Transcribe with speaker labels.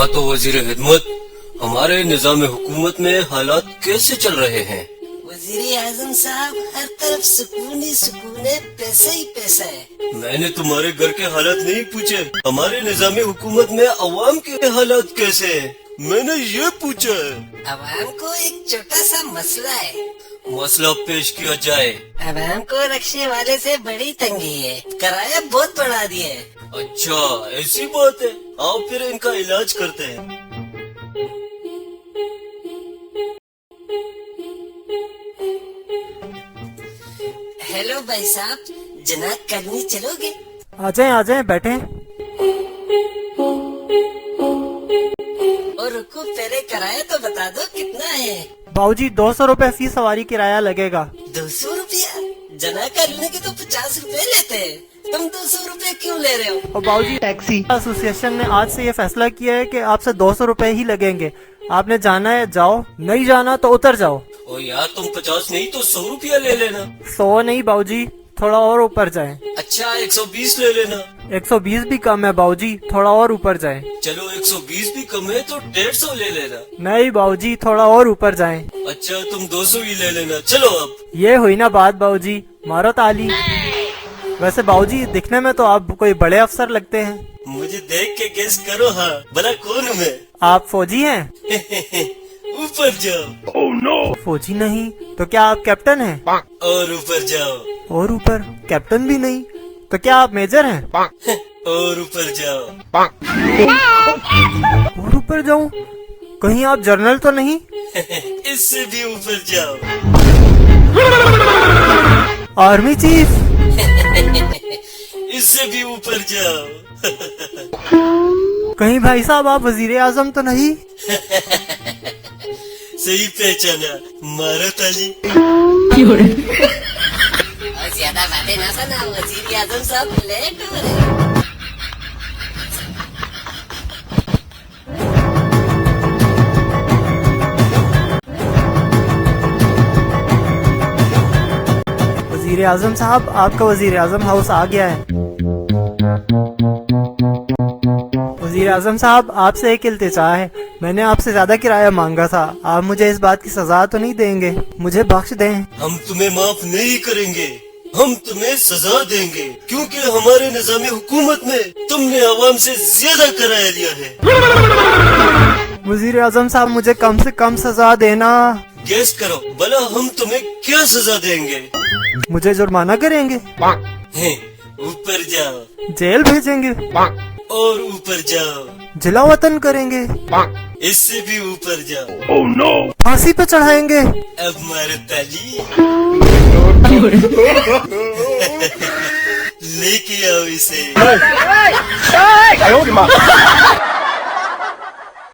Speaker 1: हाँ तो वजीर खिदमत, हमारे निजाम हुकूमत में हालात कैसे चल रहे हैं?
Speaker 2: वजीर आजम साहब, हर तरफ सुकून ही सुकून है, पैसा ही पैसा है।
Speaker 1: मैंने तुम्हारे घर के हालात नहीं पूछे, हमारे निजाम हुकूमत में अवाम के हालात कैसे हैं, मैंने ये पूछा है।
Speaker 2: अवाम को एक छोटा सा मसला है।
Speaker 1: मसला पेश किया जाए।
Speaker 2: अवाम को रक्शे वाले से बड़ी तंगी है, किराया बहुत बढ़ा दिया है।
Speaker 1: अच्छा ऐसी बात है, आओ फिर इनका इलाज करते हैं।
Speaker 2: हेलो भाई साहब, जनाब करनी चलोगे?
Speaker 3: आ जाए बैठे।
Speaker 2: और रुको, पहले किराया तो बता दो कितना है।
Speaker 3: बाबूजी 200 रुपए फी सवारी किराया लगेगा।
Speaker 2: 200 रुपया? जना करने के तो 50 रुपए लेते हैं, तुम 200 रुपए क्यों ले रहे हो?
Speaker 3: और बाबूजी टैक्सी एसोसिएशन ने आज से ये फैसला किया है कि आपसे 200 रुपए ही लगेंगे। आपने जाना है जाओ, नहीं जाना तो उतर जाओ।
Speaker 1: ओ यार तुम 50 नहीं तो 100 रुपया ले लेना।
Speaker 3: 100 नहीं बाबूजी, थोड़ा और ऊपर जाएं।
Speaker 1: अच्छा 120 ले लेना।
Speaker 3: 120 भी कम है बाबूजी, थोड़ा और ऊपर जाएं।
Speaker 1: चलो 120 भी कम है तो 150 ले लेना।
Speaker 3: नहीं बाबूजी, थोड़ा और ऊपर जाएं।
Speaker 1: अच्छा तुम 200 ही ले लेना। चलो अब
Speaker 3: ये हुई ना बात बाबूजी, मारो ताली। वैसे बाबूजी दिखने में तो आप कोई बड़े अफसर लगते हैं।
Speaker 1: मुझे देख के गेस करो, हाँ भला कौन हूँ मैं?
Speaker 3: आप फौजी हैं?
Speaker 1: ऊपर जाओ। Oh no.
Speaker 3: फौजी नहीं तो क्या आप कैप्टन हैं?
Speaker 1: और ऊपर जाओ।
Speaker 3: और ऊपर? कैप्टन भी नहीं तो क्या आप मेजर हैं?
Speaker 1: और ऊपर जाओ।
Speaker 3: और ऊपर जाऊं? कहीं आप जनरल तो नहीं?
Speaker 1: इससे भी ऊपर जाओ।
Speaker 3: Army chief?
Speaker 1: इससे भी ऊपर जाओ।
Speaker 3: कहीं भाई साहब आप वजीर आजम तो नहीं?
Speaker 1: सही पहचाना, मारो ताली।
Speaker 2: और ज्यादा बातें ना सुना, वजीर आजम साहब लेट हो रहे हैं।
Speaker 3: वजीर आजम साहब, आपका वजीर आजम हाउस आ गया है। वजीर आजम साहब, आपसे एक इल्तिजा है। मैंने आपसे ज्यादा किराया मांगा था, आप मुझे इस बात की सजा तो नहीं देंगे? मुझे बख्श दें।
Speaker 1: हम तुम्हें माफ नहीं करेंगे, हम तुम्हें सजा देंगे, क्योंकि हमारे निजाम हुकूमत में तुमने आवाम से ज्यादा किराया लिया है।
Speaker 3: वजीर आजम साहब, मुझे कम से कम सजा देना।
Speaker 1: गेस करो भला हम तुम्हें क्या सजा देंगे?
Speaker 3: मुझे जुर्माना करेंगे?
Speaker 1: ऊपर जाओ।
Speaker 3: जेल भेजेंगे?
Speaker 1: और ऊपर जाओ।
Speaker 3: जिला वतन करेंगे?
Speaker 1: इससे भी ऊपर जाओ। Oh no.
Speaker 3: फांसी पे चढ़ाएंगे?
Speaker 1: अब मारो ताली। लेके आओ इसे।